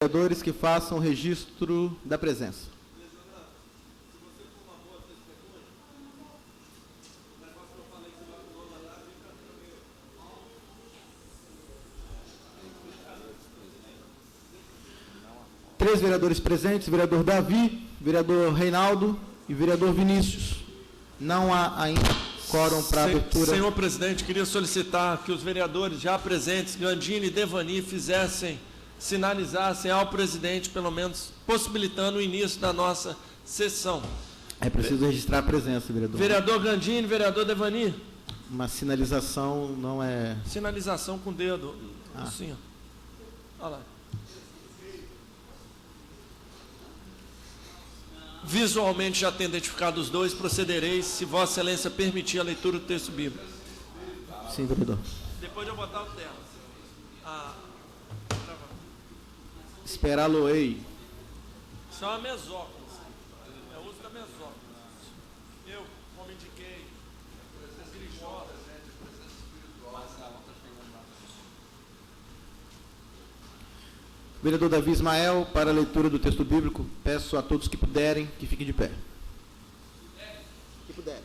Vereadores que façam registro da presença. Três vereadores presentes, vereador Davi, vereador Reinaldo e vereador Vinícius. Não há ainda quórum para abertura. Senhor presidente, queria solicitar que os vereadores já presentes, Gandini e Devani, sinalizassem ao presidente, pelo menos possibilitando o início da nossa sessão. É preciso registrar a presença, vereador. Vereador Gandini, vereador Devani. Uma sinalização não é... Sinalização com o dedo, assim, ó. Olha lá. Visualmente já tendo identificado os dois, procedereis, se Vossa Excelência permitir a leitura do texto bíblico. Sim, vereador. Depois de eu botar o termo. Esperá-lo-ei. Isso é uma mesóclise. É o uso da mesóclise. Eu, como indiquei, Vereador Davi Ismael, para a leitura do texto bíblico, peço a todos que puderem que fiquem de pé. Que puderem.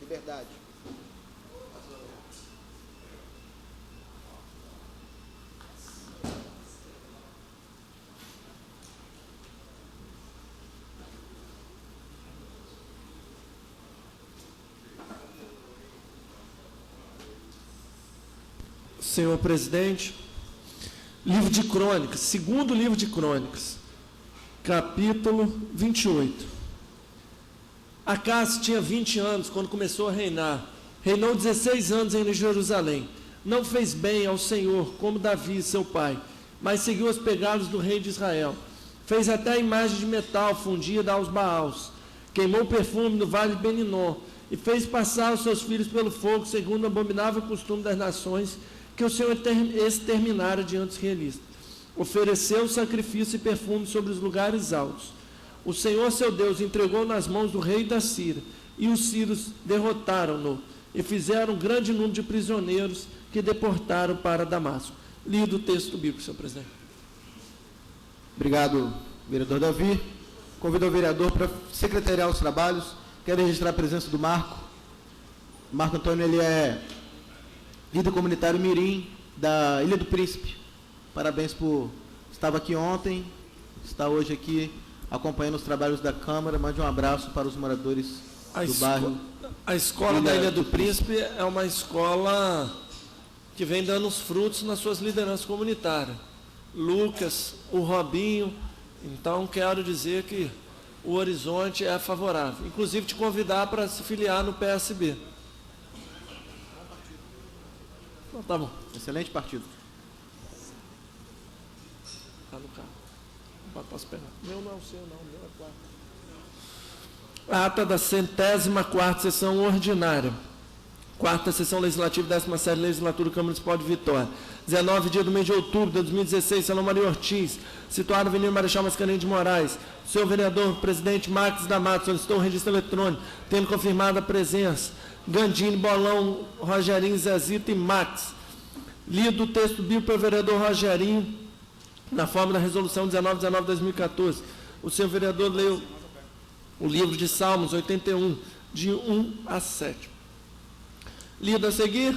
Liberdade. Senhor presidente, livro de Crônicas, segundo livro de Crônicas, capítulo 28. Acas tinha 20 anos quando começou a reinar. Reinou 16 anos em Jerusalém. Não fez bem ao Senhor, como Davi, seu pai, mas seguiu os pegados do rei de Israel. Fez até a imagem de metal fundida aos Baals. Queimou perfume no vale de Beninó e fez passar os seus filhos pelo fogo, segundo o abominável costume das nações que o Senhor exterminara diante dos israelitas. Ofereceu sacrifício e perfume sobre os lugares altos. O Senhor, seu Deus, entregou nas mãos do rei da Síria, e os sírios derrotaram-no, e fizeram um grande número de prisioneiros que deportaram para Damasco. Lido o texto bíblico, senhor presidente. Obrigado, vereador Davi. Convido o vereador para secretariar os trabalhos. Quero registrar a presença do Marco. Marco Antônio, ele é líder comunitário mirim da Ilha do Príncipe. Parabéns por... Estava aqui ontem, está hoje aqui acompanhando os trabalhos da Câmara. Mande um abraço para os moradores do bairro. A escola da Ilha do Príncipe é uma escola que vem dando os frutos nas suas lideranças comunitárias. Lucas, o Robinho. Então, quero dizer que o horizonte é favorável. Inclusive, te convidar para se filiar no PSB. Então, tá bom. Excelente partido. Está no carro. Posso pegar. Meu não é o seu, não. Meu é quarto. Ata da 104ª sessão ordinária. Quarta sessão legislativa, 17ª legislatura do Câmara Municipal de Vitória. 19 dia do mês de outubro de 2016, Salão Maria Ortiz, situado na Avenida Marechal Mascarenhas de Moraes. Senhor vereador, presidente Marques da Mata, solicitou um registro eletrônico, tendo confirmada a presença. Gandini, Bolão, Rogerinho, Zezito e Max. Lido o texto bíblico pelo vereador Rogerinho, na forma da resolução 1919 de 2014. O senhor vereador leu o livro de Salmos 81, de 1 a 7. Lido a seguir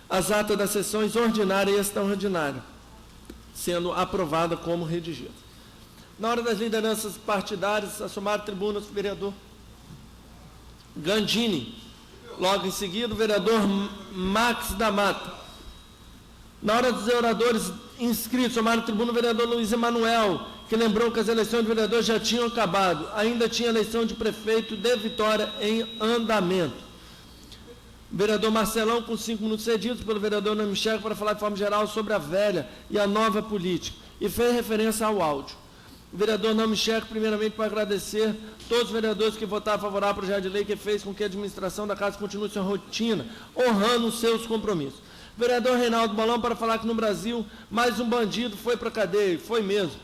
as atas das sessões ordinária e extraordinária, sendo aprovada como redigida. Na hora das lideranças partidárias, assumaram a tribuna o vereador Gandini. Logo em seguida, o vereador Max da Mata. Na hora dos oradores inscritos, assumaram a tribuna o vereador Luiz Emanuel, que lembrou que as eleições de vereador já tinham acabado. Ainda tinha eleição de prefeito de Vitória em andamento. Vereador Marcelão, com 5 minutos cedidos pelo vereador Nami Checo, para falar de forma geral sobre a velha e a nova política, e fez referência ao áudio. O vereador Nami Checo, primeiramente, para agradecer todos os vereadores que votaram favorável ao projeto de lei que fez com que a administração da Casa continue sua rotina, honrando os seus compromissos. O vereador Reinaldo Bolão, para falar que no Brasil, mais um bandido foi para a cadeia, foi mesmo.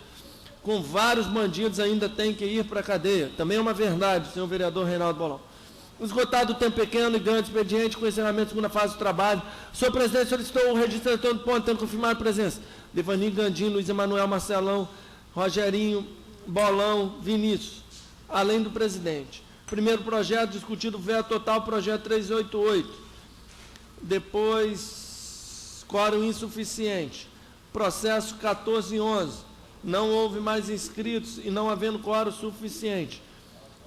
Com vários bandidos ainda tem que ir para a cadeia. Também é uma verdade, senhor vereador Reinaldo Bolão. Esgotado o tempo pequeno e grande expediente, com encerramento da segunda fase do trabalho, o senhor presidente solicitou o registro eletrônico do ponto, tendo confirmado a presença. Devani, Gandim, Luiz Emanuel, Marcelão, Rogerinho, Bolão, Vinícius, além do presidente. Primeiro projeto, discutido veto total, projeto 388. Depois, quórum insuficiente. Processo 1411. Não houve mais inscritos e não havendo quórum suficiente.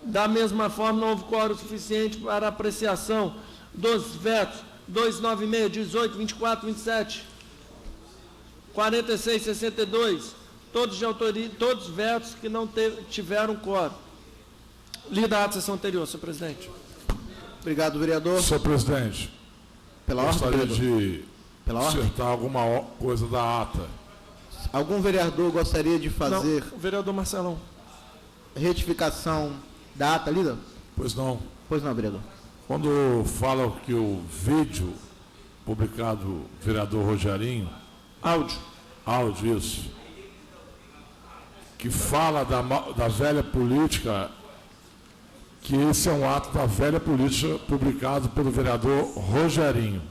Da mesma forma, não houve quórum suficiente para apreciação dos vetos 296, 18, 24, 27, 46, 62, todos de autoria, todos vetos que não tiveram quórum. Lida a ata da sessão anterior, senhor presidente. Obrigado, vereador. Senhor presidente, Pela ordem, gostaria vereador. de Pela ordem? acertar alguma coisa da ata. Algum vereador gostaria de fazer Não, o vereador Marcelão. retificação da ata, lida? Pois não. Pois não, vereador. Quando fala que o vídeo publicado do vereador Rogerinho, áudio, isso, que fala da velha política, que esse é um ato da velha política publicado pelo vereador Rogerinho.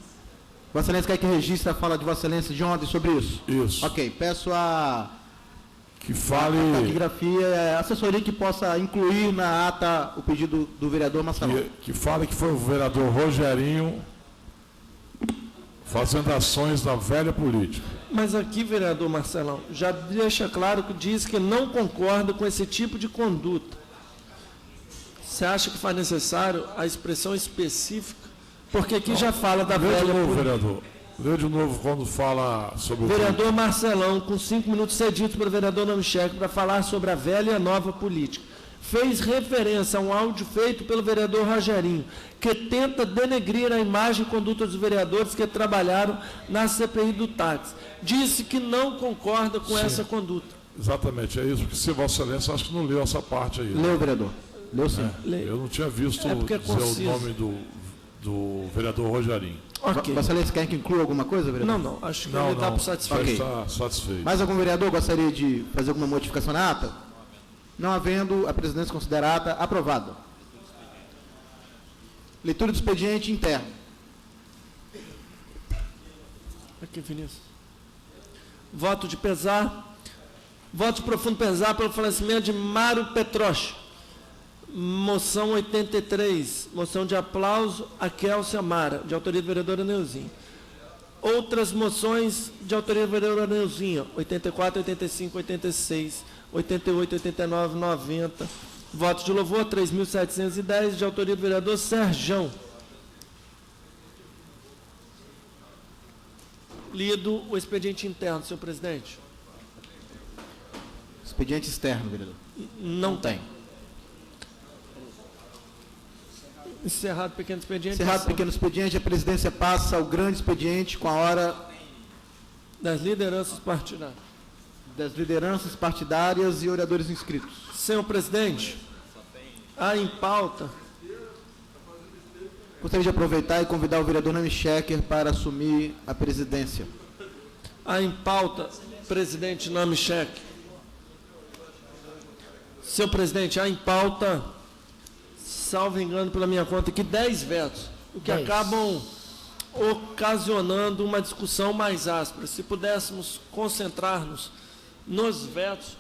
Vossa Excelência quer que registre a fala de Vossa Excelência de ontem sobre isso? Isso. Ok, peço a Que fale taquigrafia, a assessoria que possa incluir na ata o pedido do vereador Marcelão. que fale que foi o vereador Rogerinho fazendo ações da velha política. Mas aqui, vereador Marcelão, já deixa claro que diz que não concorda com esse tipo de conduta. Você acha que faz necessário a expressão específica? Porque aqui já fala da Lê velha de novo, política. vereador. Lê de novo quando fala sobre o Vereador Marcelão, com 5 minutos cedidos para o vereador Namichek para falar sobre a velha e a nova política. Fez referência a um áudio feito pelo vereador Rogerinho, que tenta denegrir a imagem e conduta dos vereadores que trabalharam na CPI do táxi. Disse que não concorda com essa conduta. Exatamente, é isso, porque se Vossa Excelência acho que não leu essa parte aí. Leu, vereador. Leu sim. Eu não tinha visto porque é dizer o conciso. nome do vereador Rogerinho. Ok. Vossa Excelência quer que inclua alguma coisa, vereador? Não, acho que Não, ele está não, satisfeito. já está satisfeito. Mais algum vereador gostaria de fazer alguma modificação na ata? Não havendo, a presidência considera a ata aprovada. Leitura do expediente interno. Aqui, Vinícius. Voto de pesar. Voto de profundo pesar pelo falecimento de Mário Petroche. Moção 83. Moção de aplauso a Kélcia Mara, de autoria do vereador Aneuzinho. Outras moções de autoria do vereador Aneuzinho. 84, 85, 86, 88, 89, 90. Voto de louvor 3.710, de autoria do vereador Serjão. Lido o expediente interno, senhor presidente. Expediente externo, vereador. Não tem. Encerrado o pequeno expediente. Encerrado o pequeno expediente, a presidência passa ao grande expediente com a hora Das lideranças partidárias. das lideranças partidárias e oradores inscritos. Senhor presidente, há em pauta Gostaria de aproveitar e convidar o vereador Namichecker para assumir a presidência. presidente Namichek. Senhor presidente, há em pauta, salvo engano pela minha conta aqui, 10 vetos, o que acabam ocasionando uma discussão mais áspera. Se pudéssemos concentrar-nos nos vetos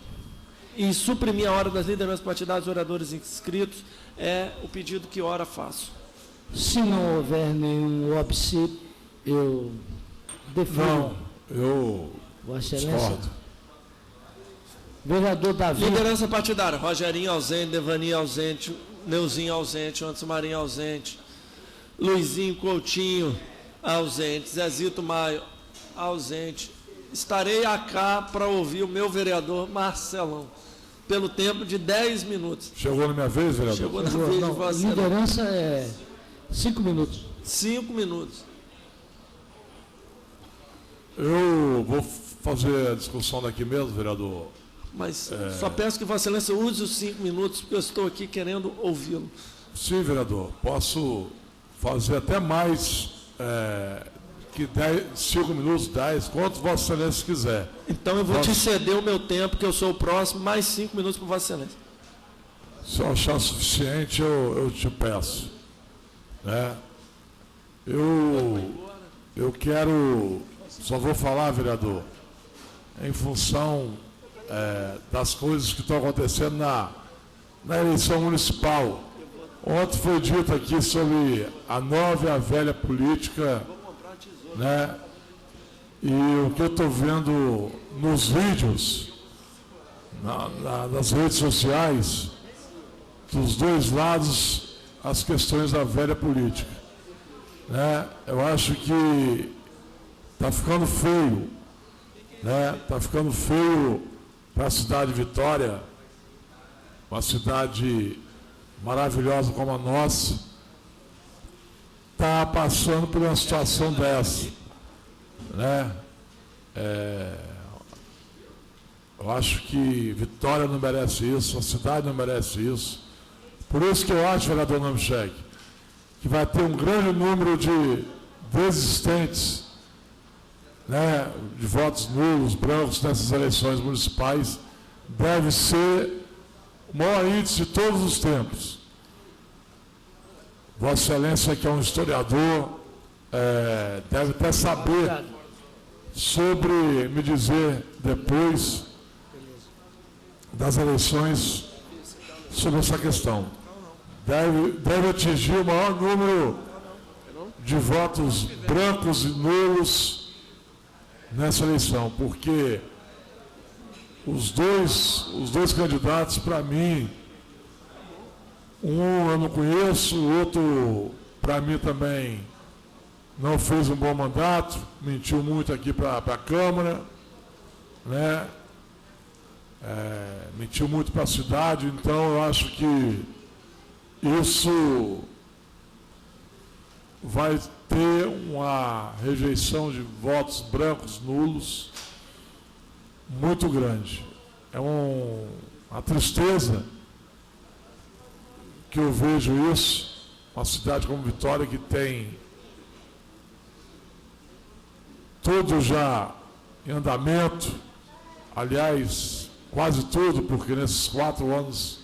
e suprimir a hora das lideranças partidárias e oradores inscritos, é o pedido que ora faço. Se não houver nenhum óbice, eu defendo. Não, eu Vossa Excelência. discordo. Vereador Davi. Liderança partidária, Rogerinho ausente, Devani ausente, Neuzinho ausente, Anderson Marinho ausente, Luizinho Coutinho ausente, Zezito Maio ausente. Estarei cá para ouvir o meu vereador Marcelão, pelo tempo de 10 minutos. Chegou na minha vez, vereador? Chegou na vez de Não, Vossa Excelência. liderança é 5 minutos. 5 minutos. Eu vou fazer a discussão daqui mesmo, vereador. Mas só peço que Vossa Excelência use os 5 minutos, porque eu estou aqui querendo ouvi-lo. Sim, vereador. Posso fazer até mais que 5 minutos, 10, quanto Vossa Excelência quiser. Então eu vou te ceder o meu tempo, que eu sou o próximo, mais 5 minutos para Vossa Excelência. Se eu achar suficiente, eu te peço. né? Eu quero, só vou falar, vereador, em função das coisas que estão acontecendo na eleição municipal. Ontem foi dito aqui sobre a nova e a velha política, né? E o que eu estou vendo nos vídeos, nas redes sociais, dos dois lados, as questões da velha política, né? Eu acho que está ficando feio, né? Está ficando feio para a cidade de Vitória, uma cidade maravilhosa como a nossa, está passando por uma situação dessa, né? Eu acho que Vitória não merece isso, a cidade não merece isso. Por isso que eu acho, vereador Namchek, que vai ter um grande número de desistentes, né, de votos nulos, brancos nessas eleições municipais. Deve ser o maior índice de todos os tempos. Vossa Excelência, que é um historiador, deve até saber sobre, me dizer depois das eleições, sobre essa questão. Deve atingir o maior número de votos brancos e nulos nessa eleição, porque os dois candidatos, para mim, um eu não conheço, o outro, para mim também, não fez um bom mandato, mentiu muito aqui para a Câmara, né? Mentiu muito para a cidade. Então eu acho que isso vai ter uma rejeição de votos brancos nulos muito grande. É uma tristeza que eu vejo isso, uma cidade como Vitória, que tem tudo já em andamento, aliás, quase tudo, porque nesses 4 anos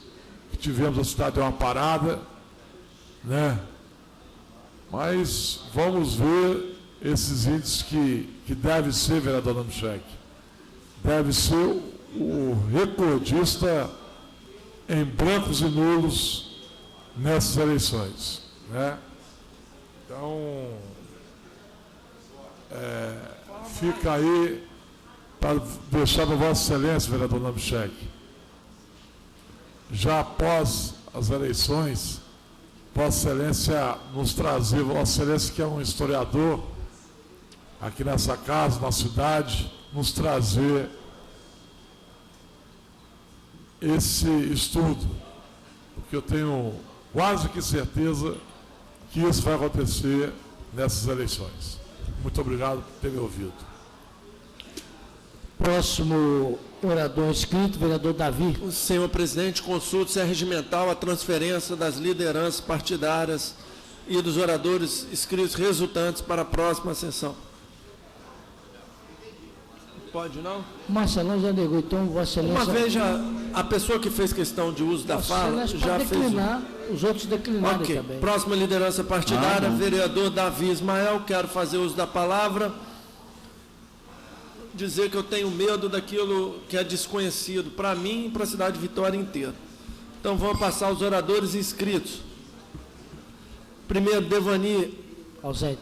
que tivemos a cidade deu uma parada, né? Mas vamos ver esses índices que deve ser, vereador Namchek, deve ser o recordista em brancos e nulos nessas eleições, né? Então, fica aí para deixar para Vossa Excelência, vereador Namchek, já após as eleições, Vossa Excelência nos trazer, Vossa Excelência, que é um historiador aqui nessa casa, na cidade, nos trazer esse estudo, porque eu tenho quase que certeza que isso vai acontecer nessas eleições. Muito obrigado por ter me ouvido. Próximo orador inscrito, vereador Davi. Senhor presidente, consulta se é regimental a transferência das lideranças partidárias e dos oradores inscritos resultantes para a próxima sessão. Pode não? Marcelão já negou, então Vossa Excelência... Uma vez já, a pessoa que fez questão de uso da fala já fez... declinar, os outros declinarem Ok, também. próxima liderança partidária, vereador Davi Ismael, quero fazer uso da palavra. Dizer que eu tenho medo daquilo que é desconhecido para mim e para a cidade de Vitória inteira. Então vamos passar os oradores inscritos. Primeiro, Devani. Ausente.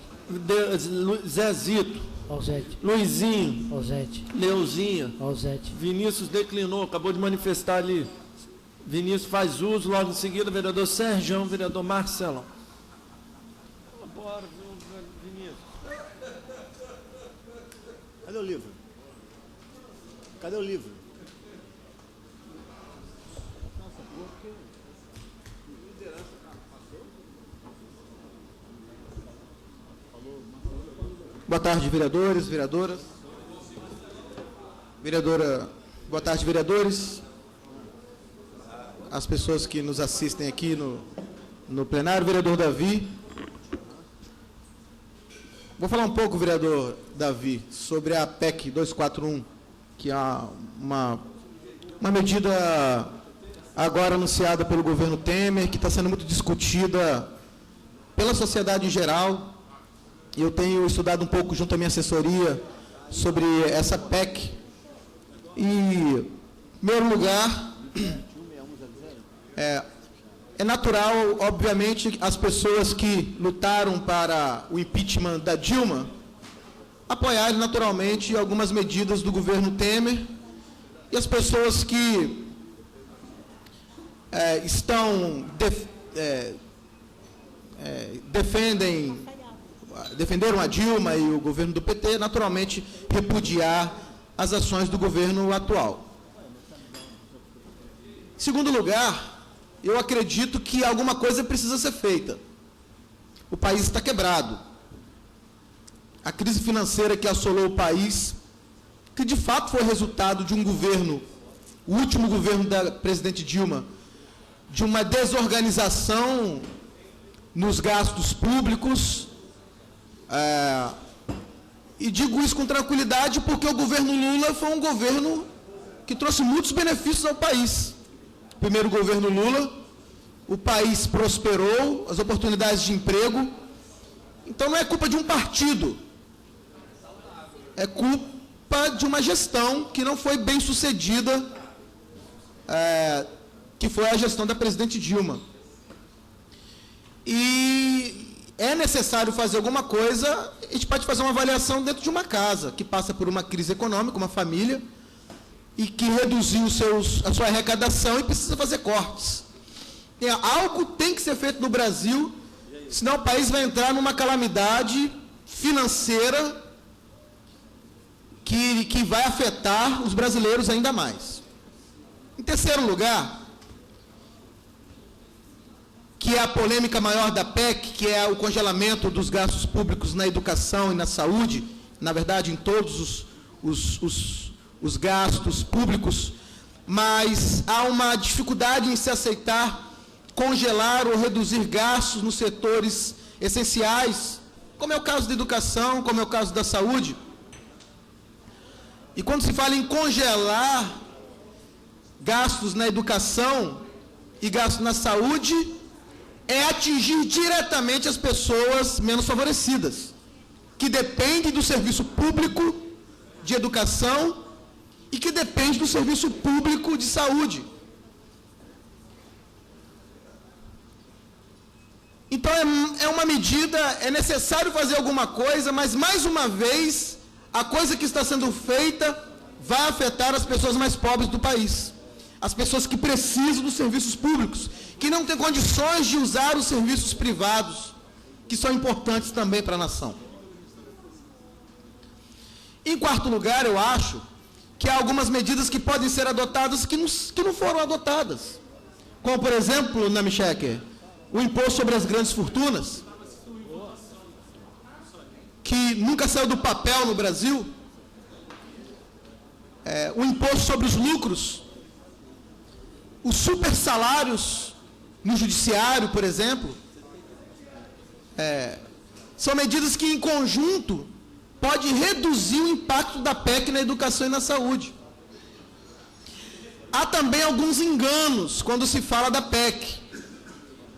Zezito. Ausente. Luizinho. Ausente. Leuzinha. Ausente. Vinícius declinou, acabou de manifestar ali. Vinícius faz uso, logo em seguida, vereador Sergião, vereador Marcelão. Bora, Vinícius. Cadê o livro? Cadê o livro? Boa tarde, vereadores, vereadoras. Vereadora, boa tarde, vereadores. As pessoas que nos assistem aqui no plenário, vereador Davi. Vou falar um pouco, vereador Davi, sobre a PEC 241, que é uma medida agora anunciada pelo governo Temer, que está sendo muito discutida pela sociedade em geral. Eu tenho estudado um pouco junto à minha assessoria sobre essa PEC. E, em primeiro lugar, é natural, obviamente, as pessoas que lutaram para o impeachment da Dilma apoiarem, naturalmente, algumas medidas do governo Temer, e as pessoas que defenderam a Dilma e o governo do PT, naturalmente, repudiar as ações do governo atual. Em segundo lugar, eu acredito que alguma coisa precisa ser feita. O país está quebrado. A crise financeira que assolou o país, que de fato foi resultado de um governo, o último governo da presidente Dilma, de uma desorganização nos gastos públicos, e digo isso com tranquilidade porque o governo Lula foi um governo que trouxe muitos benefícios ao país. Primeiro governo Lula, o país prosperou, as oportunidades de emprego. Então não é culpa de um partido, é culpa de uma gestão que não foi bem sucedida, que foi a gestão da presidente Dilma. E é necessário fazer alguma coisa. A gente pode fazer uma avaliação dentro de uma casa que passa por uma crise econômica, uma família, e que reduziu a sua arrecadação e precisa fazer cortes. Algo tem que ser feito no Brasil, senão o país vai entrar numa calamidade financeira que vai afetar os brasileiros ainda mais. Em terceiro lugar, que é a polêmica maior da PEC, que é o congelamento dos gastos públicos na educação e na saúde, na verdade, em todos os gastos públicos, mas há uma dificuldade em se aceitar congelar ou reduzir gastos nos setores essenciais, como é o caso da educação, como é o caso da saúde. E quando se fala em congelar gastos na educação e gastos na saúde, é atingir diretamente as pessoas menos favorecidas, que dependem do serviço público de educação e que dependem do serviço público de saúde. Então é uma medida, é necessário fazer alguma coisa, mas mais uma vez, a coisa que está sendo feita vai afetar as pessoas mais pobres do país. As pessoas que precisam dos serviços públicos, que não têm condições de usar os serviços privados, que são importantes também para a nação. Em quarto lugar, eu acho que há algumas medidas que podem ser adotadas que não foram adotadas. Como, por exemplo, na Micheque, o imposto sobre as grandes fortunas, que nunca saiu do papel no Brasil. O imposto sobre os lucros, os super salários no judiciário, por exemplo, são medidas que, em conjunto, pode reduzir o impacto da PEC na educação e na saúde. Há também alguns enganos quando se fala da PEC.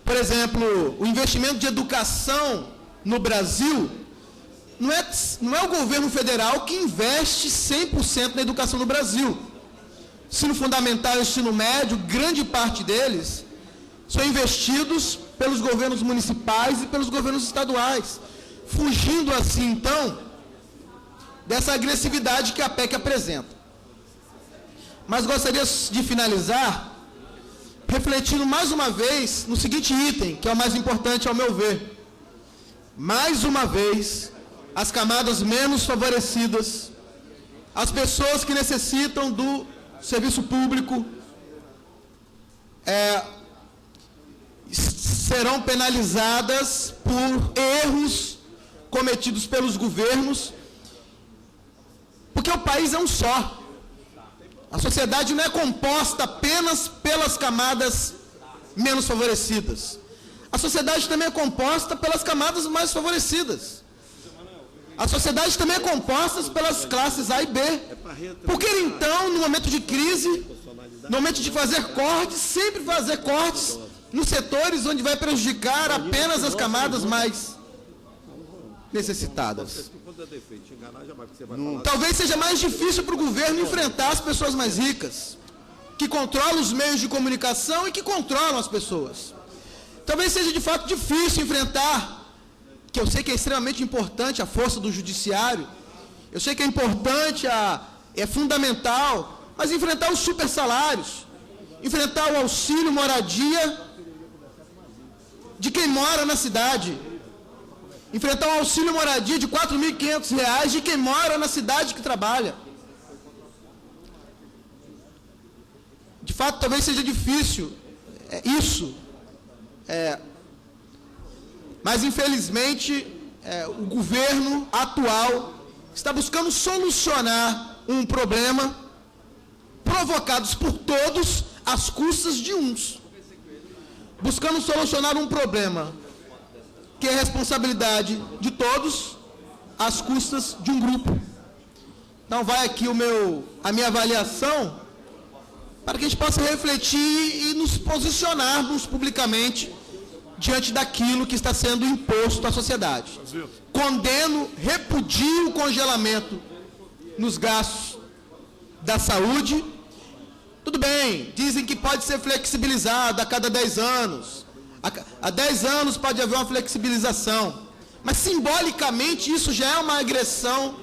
Por exemplo, o investimento de educação no Brasil não é o governo federal que investe 100% na educação no Brasil. Ensino fundamental e ensino médio, grande parte deles são investidos pelos governos municipais e pelos governos estaduais, fugindo assim, então, dessa agressividade que a PEC apresenta. Mas gostaria de finalizar refletindo mais uma vez no seguinte item, que é o mais importante ao meu ver. Mais uma vez, as camadas menos favorecidas, as pessoas que necessitam do serviço público, serão penalizadas por erros cometidos pelos governos, porque o país é um só. A sociedade não é composta apenas pelas camadas menos favorecidas. A sociedade também é composta pelas camadas mais favorecidas. A sociedade também é composta pelas classes A e B. Por que então, no momento de crise, no momento de fazer cortes, sempre fazer cortes nos setores onde vai prejudicar apenas as camadas mais necessitadas. Talvez seja mais difícil para o governo enfrentar as pessoas mais ricas, que controlam os meios de comunicação e que controlam as pessoas. Talvez seja de fato difícil enfrentar, que eu sei que é extremamente importante, a força do judiciário, eu sei que é importante, é fundamental, mas enfrentar os super salários, enfrentar o auxílio moradia de quem mora na cidade, enfrentar o auxílio moradia de R$ 4.500 de quem mora na cidade que trabalha. De fato, talvez seja difícil isso, mas infelizmente o governo atual está buscando solucionar um problema provocados por todos às custas de uns. Buscando solucionar um problema que é responsabilidade de todos às custas de um grupo. Então vai aqui a minha avaliação para que a gente possa refletir e nos posicionarmos publicamente diante daquilo que está sendo imposto à sociedade. Condeno, repudio o congelamento nos gastos da saúde. Tudo bem, dizem que pode ser flexibilizado a cada 10 anos. A 10 anos pode haver uma flexibilização. Mas, simbolicamente, isso já é uma agressão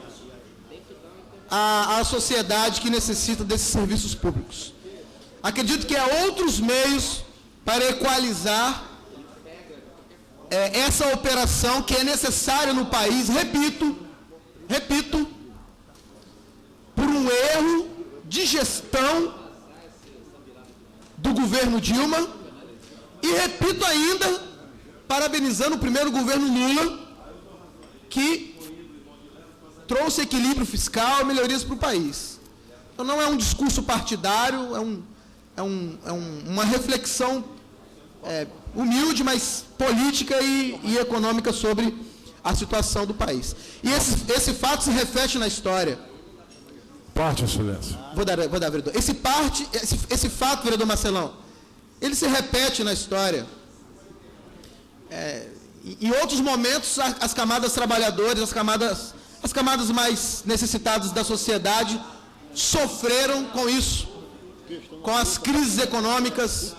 à sociedade que necessita desses serviços públicos. Acredito que há outros meios para equalizar essa operação que é necessária no país, repito, por um erro de gestão do governo Dilma, e repito ainda, parabenizando o primeiro governo Lula, que trouxe equilíbrio fiscal, melhorias para o país. Então não é um discurso partidário, uma reflexão humilde, mas política e econômica sobre a situação do país. E esse fato se reflete na história. Parte, excelência. Vou dar, vereador. Esse fato, vereador Marcelão, ele se repete na história. Em outros momentos, as camadas trabalhadoras, as camadas mais necessitadas da sociedade sofreram com isso, com as crises econômicas,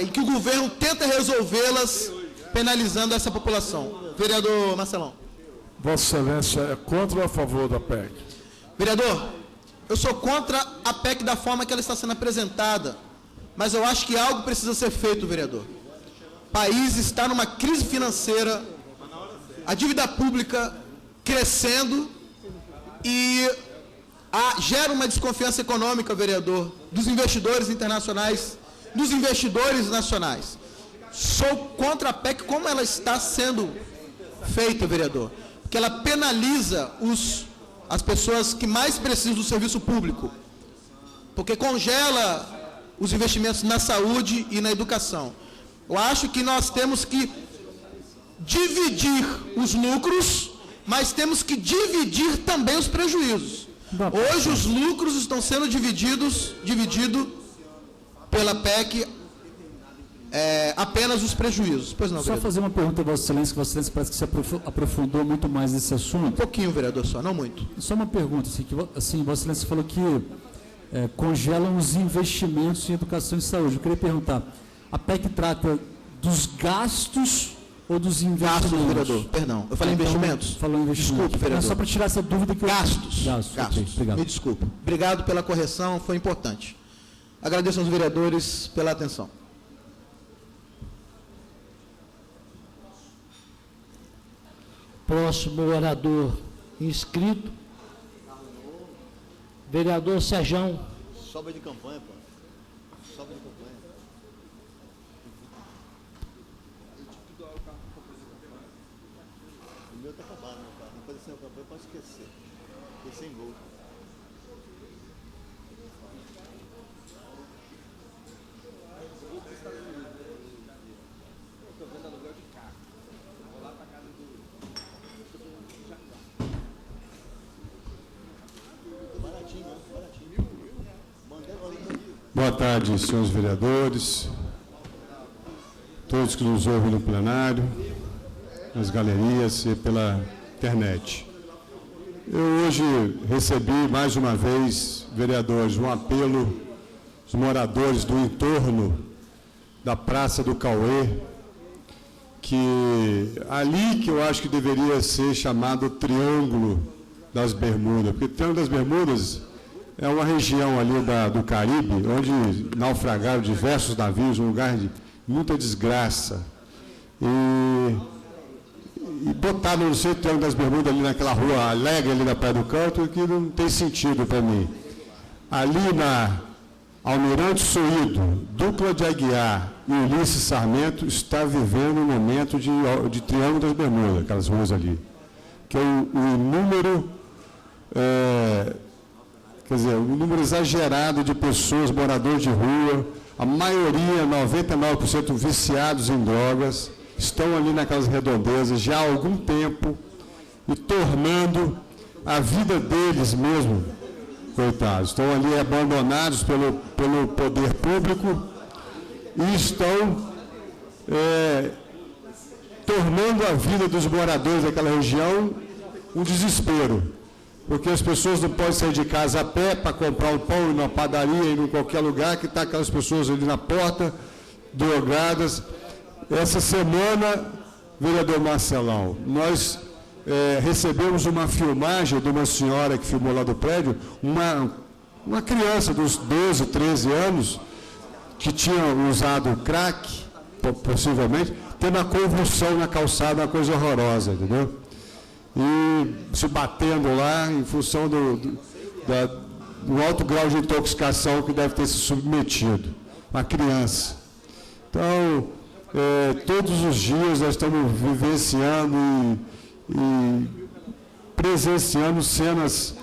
em que o governo tenta resolvê-las, penalizando essa população. Vereador Marcelão. Vossa Excelência é contra ou a favor da PEC? Vereador, eu sou contra a PEC da forma que ela está sendo apresentada, mas eu acho que algo precisa ser feito, vereador. O país está numa crise financeira, a dívida pública crescendo e gera uma desconfiança econômica, vereador, dos investidores internacionais, dos investidores nacionais. Sou contra a PEC como ela está sendo feita, vereador, porque ela penaliza as pessoas que mais precisam do serviço público, porque congela os investimentos na saúde e na educação. Eu acho que nós temos que dividir os lucros, mas temos que dividir também os prejuízos. Hoje os lucros estão sendo divididos pela PEC, apenas os prejuízos. Pois não, vereador. Só fazer uma pergunta a Vossa Excelência, que Vossa Excelência parece que se aprofundou muito mais nesse assunto. Um pouquinho, vereador, só, não muito. Só uma pergunta, assim, Vossa Excelência falou que congelam os investimentos em educação e saúde. Eu queria perguntar, a PEC trata dos gastos ou dos investimentos? Gastos, vereador, perdão. Eu falei investimentos? Falou investimentos. Desculpe, vereador. Só para tirar essa dúvida que Gastos. Gastos. Okay, obrigado. Me desculpe. Obrigado pela correção, foi importante. Agradeço aos vereadores pela atenção. Próximo orador inscrito, vereador Serjão. Sobra de campanha, pô. Sobra de campanha. O meu tá acabado, meu carro. Depois de sem campanha, pode esquecer. Fiquei sem gol. Boa tarde, senhores vereadores. todos que nos ouvem no plenário, nas galerias e pela internet. Eu hoje recebi, mais uma vez, vereadores, um apelo dos moradores do entorno da Praça do Cauê, que ali que eu acho que deveria ser chamado Triângulo das Bermudas, porque o Triângulo das Bermudas é uma região ali do Caribe, onde naufragaram diversos navios, um lugar de muita desgraça. E botaram no seu Triângulo das Bermudas ali naquela rua alegre ali na Praia do Canto, que não tem sentido para mim. Ali na Almirante Soído, Dupla de Aguiar e Ulisses Sarmento está vivendo um momento de Triângulo das Bermudas, aquelas ruas ali. Que é o número, um número exagerado de pessoas, moradores de rua, a maioria, 99%, viciados em drogas, estão ali naquelas redondezas já há algum tempo e tornando a vida deles mesmo, coitados, estão ali abandonados pelo poder público e estão tornando a vida dos moradores daquela região um desespero, porque as pessoas não podem sair de casa a pé para comprar um pão na padaria e em qualquer lugar, que está aquelas pessoas ali na porta, drogadas. Essa semana, vereador Marcelão, nós recebemos uma filmagem de uma senhora que filmou lá do prédio, uma criança dos 12, 13 anos, que tinha usado crack, possivelmente, tendo uma convulsão na calçada, uma coisa horrorosa, entendeu? E se batendo lá em função do alto grau de intoxicação que deve ter se submetido. Uma criança. Então, todos os dias nós estamos vivenciando e presenciando cenas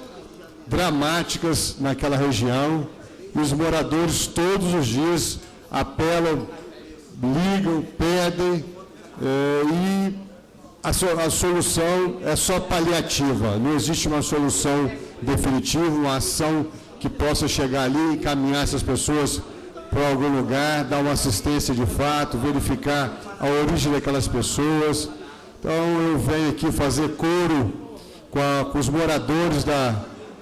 dramáticas naquela região, e os moradores todos os dias apelam, ligam, pedem, e a solução é só paliativa, não existe uma solução definitiva, uma ação que possa chegar ali e encaminhar essas pessoas para algum lugar, dar uma assistência de fato, verificar a origem daquelas pessoas. Então, eu venho aqui fazer coro com os moradores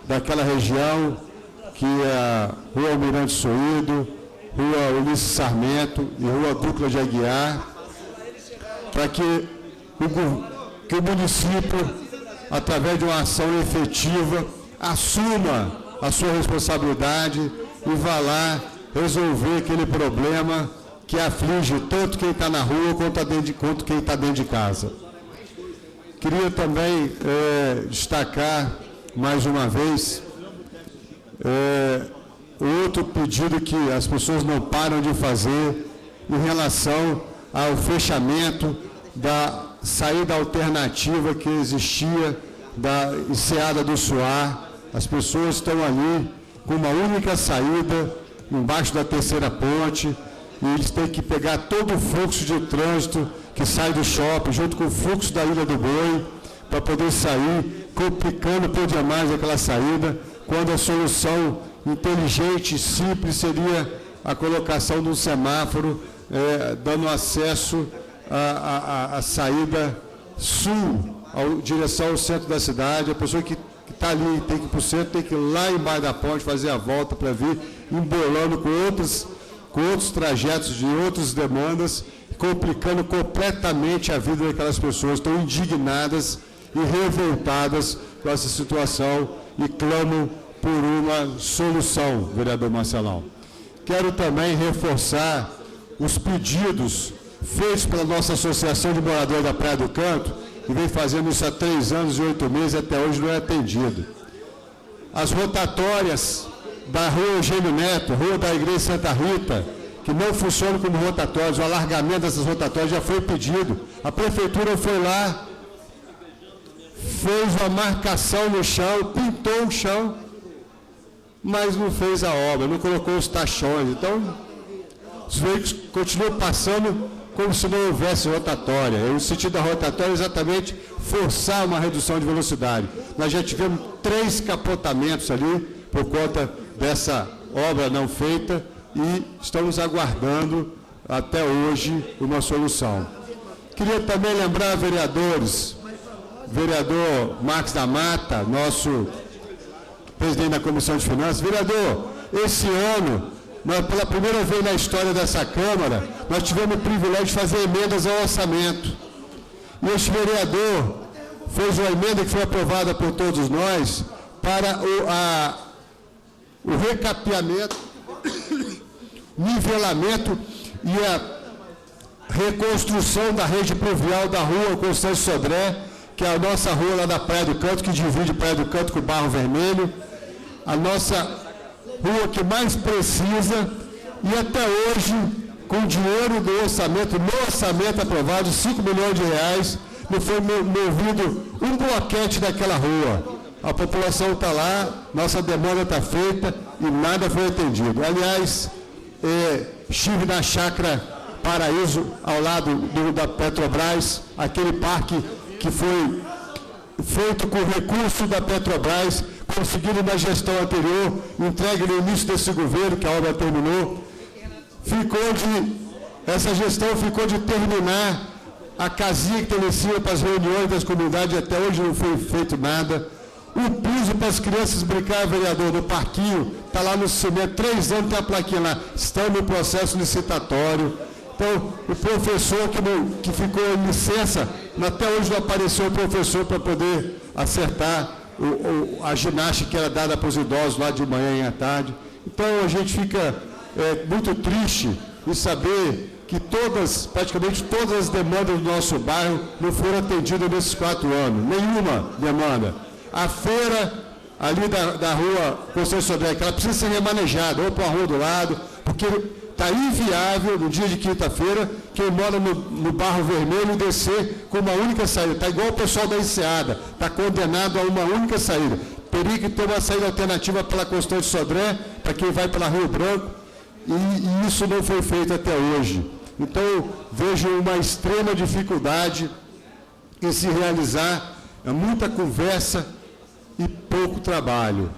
daquela região, que é a Rua Almirante Soído, Rua Ulisses Sarmento e Rua Dupla de Aguiar, para que o município, através de uma ação efetiva, assuma a sua responsabilidade e vá lá resolver aquele problema que aflige tanto quem está na rua quanto quem está dentro de casa. Queria também destacar, mais uma vez, outro pedido que as pessoas não param de fazer em relação ao fechamento da saída alternativa que existia da Enseada do Suar. As pessoas estão ali com uma única saída, embaixo da terceira ponte, e eles têm que pegar todo o fluxo de trânsito que sai do shopping, junto com o fluxo da Ilha do Boi, para poder sair, complicando por demais aquela saída, quando a solução inteligente e simples seria a colocação de um semáforo, dando acesso à saída sul, direção ao centro da cidade. A pessoa que está ali tem que ir para o centro, tem que ir lá embaixo da ponte, fazer a volta para vir, embolando com outros trajetos de outras demandas, complicando completamente a vida daquelas pessoas. Estão indignadas e revoltadas com essa situação e clamam por uma solução, vereador Marcelão. Quero também reforçar os pedidos feitos pela nossa Associação de Moradores da Praia do Canto, que vem fazendo isso há 3 anos e 8 meses e até hoje não é atendido. As rotatórias da Rua Eugênio Neto, Rua da Igreja Santa Rita, que não funcionam como rotatórias, o alargamento dessas rotatórias já foi pedido. A Prefeitura foi lá, fez uma marcação no chão, pintou o chão, mas não fez a obra, não colocou os tachões. Então, os veículos continuam passando como se não houvesse rotatória. O sentido da rotatória é exatamente forçar uma redução de velocidade. Nós já tivemos 3 capotamentos ali por conta dessa obra não feita e estamos aguardando até hoje, uma solução. Queria também lembrar, vereadores, vereador Marcos da Mata, nosso presidente da Comissão de Finanças. Vereador, esse ano, pela primeira vez na história dessa Câmara, nós tivemos o privilégio de fazer emendas ao orçamento. E este vereador fez uma emenda que foi aprovada por todos nós para o recapeamento, nivelamento e a reconstrução da rede pluvial da rua Constâncio Sodré, que é a nossa rua lá da Praia do Canto, que divide Praia do Canto com o Barro Vermelho, a nossa rua que mais precisa, e até hoje, com dinheiro do orçamento, no orçamento aprovado, 5 milhões de reais, não foi movido um bloquete daquela rua. A população está lá, nossa demanda está feita e nada foi atendido. Aliás, estive na Chácara Paraíso, ao lado da Petrobras, aquele parque que foi feito com recurso da Petrobras, conseguido na gestão anterior, entregue no início desse governo, que a obra terminou. Essa gestão ficou de terminar a casinha que tem em cima para as reuniões das comunidades, até hoje não foi feito nada. O piso para as crianças brincar, vereador, no parquinho, está lá no cimento, 3 anos tem a plaquinha lá, estamos no processo licitatório. Então, o professor que ficou em licença, até hoje não apareceu o professor para poder acertar a ginástica que era dada para os idosos lá de manhã e à tarde. Então, a gente fica muito triste em saber que praticamente todas as demandas do nosso bairro não foram atendidas nesses 4 anos. Nenhuma demanda. A feira ali da rua Constâncio Sodré, que ela precisa ser remanejada, ou para a rua do lado, porque está inviável, no dia de quinta-feira, quem mora no Barro Vermelho descer com uma única saída. Está igual o pessoal da Enseada, está condenado a uma única saída. Teria que ter uma saída alternativa pela Constâncio Sodré, para quem vai pela Rio Branco, e isso não foi feito até hoje. Então, vejo uma extrema dificuldade em se realizar, muita conversa e pouco trabalho.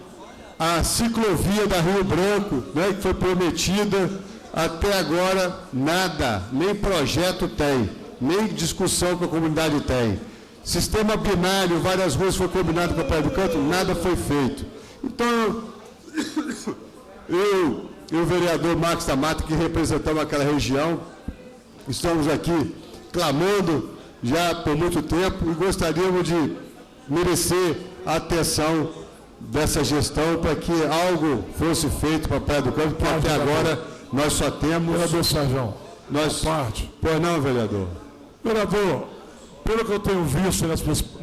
A ciclovia da Rio Branco, que foi prometida, até agora nada, nem projeto tem, nem discussão que a comunidade tem. Sistema binário, várias ruas foi combinado com a Praia do Canto, nada foi feito. Então, eu e o vereador Marcos da Mata, que representamos aquela região, estamos aqui clamando já por muito tempo e gostaríamos de merecer a atenção dessa gestão para que algo fosse feito para a Praia do Canto, porque até agora nós só temos... Vereador Sérgio, parte. Pois não, vereador. Vereador, pelo que eu tenho visto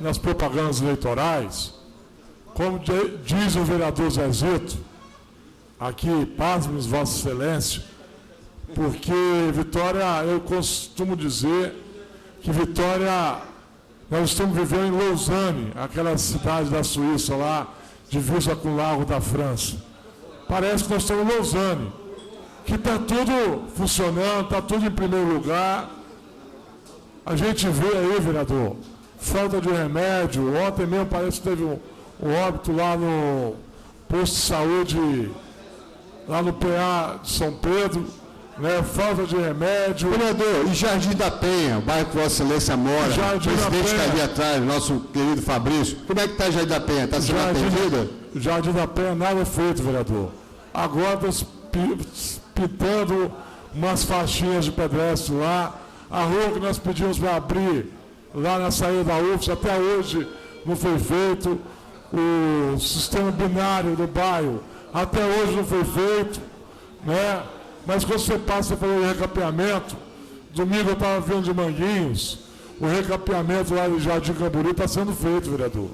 nas propagandas eleitorais, como diz o vereador Zezito, aqui, pasmos, Vossa Excelência, porque Vitória, eu costumo dizer que Vitória, nós estamos vivendo em Lausanne, aquela cidade da Suíça lá, divisa com o Lago da França. Parece que nós estamos em Lausanne, que está tudo funcionando, está tudo em primeiro lugar. A gente vê aí, vereador, falta de remédio. Ontem mesmo parece que teve um óbito lá no posto de saúde, lá no PA de São Pedro, falta de remédio. Vereador, e Jardim da Penha, o bairro que Vossa Excelência mora, o presidente está ali atrás, nosso querido Fabrício, como é que está Jardim da Penha? Está sendo atendida? Jardim da Penha, nada feito, vereador. Agora está pintando umas faixinhas de pedestre lá, a rua que nós pedimos para abrir, lá na saída da UFS, até hoje não foi feito, o sistema binário do bairro, até hoje não foi feito, Mas quando você passa pelo recapeamento, domingo eu estava vendo de Manguinhos, o recapeamento lá do Jardim Camburi está sendo feito, vereador.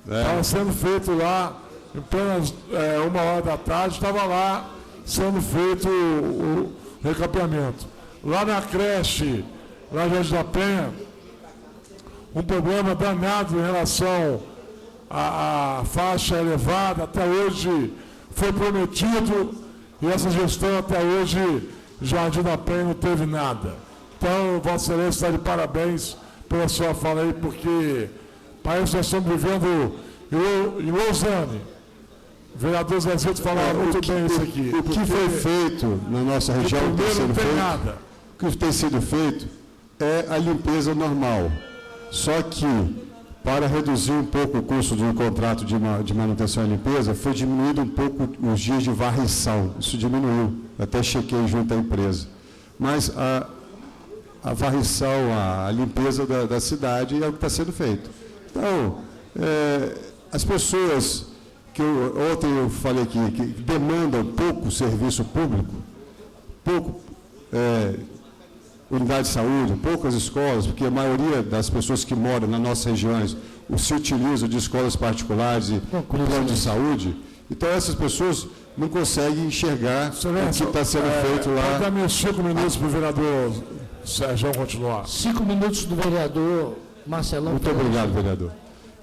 Estava sendo feito lá, em apenas 1h da tarde, estava lá sendo feito o recapeamento. Lá na creche, lá em Jardim da Penha, um problema danado em relação à faixa elevada, até hoje foi prometido, e essa gestão até hoje, Jardim da Penha, não teve nada. Então, Vossa Excelência está de parabéns pela sua fala aí, porque parece que nós estamos vivendo em Lausanne. O vereador Zezito falava muito bem isso aqui. O que foi feito na nossa região, não tem nada. o que tem sido feito é a limpeza normal. Só que, para reduzir um pouco o custo de um contrato de manutenção e limpeza, foi diminuído um pouco os dias de varrição. Isso diminuiu. Até chequei junto à empresa. Mas a varrição, a limpeza da cidade é o que está sendo feito. Então, as pessoas que ontem eu falei aqui, que demandam pouco serviço público, pouco unidade de saúde, poucas escolas, porque a maioria das pessoas que moram nas nossas regiões se utilizam de escolas particulares e plano de saúde, então essas pessoas não conseguem enxergar o que está sendo feito lá. Pode dar meus 5 minutos para o vereador Sérgio continuar. 5 minutos do vereador Marcelão. Muito obrigado, vereador.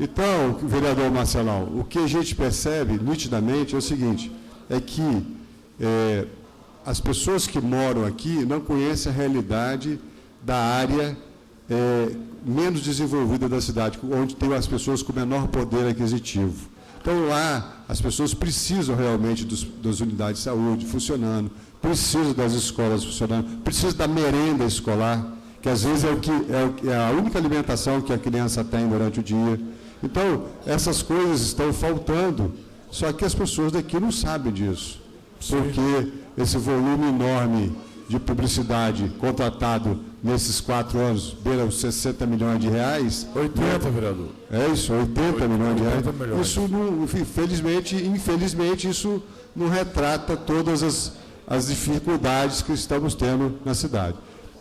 Então, vereador Marcelão, o que a gente percebe nitidamente é o seguinte, é que as pessoas que moram aqui não conhecem a realidade da área menos desenvolvida da cidade, onde tem as pessoas com menor poder aquisitivo. Então, lá, as pessoas precisam realmente das unidades de saúde funcionando, precisam das escolas funcionando, precisam da merenda escolar, que às vezes é a única alimentação que a criança tem durante o dia. Então, essas coisas estão faltando, só que as pessoas daqui não sabem disso. Porque esse volume enorme de publicidade contratado nesses 4 anos, beira os 60 milhões de reais. 80, vereador. É isso, 80 milhões de reais. Milhões. Isso, não, infelizmente, isso não retrata todas as dificuldades que estamos tendo na cidade.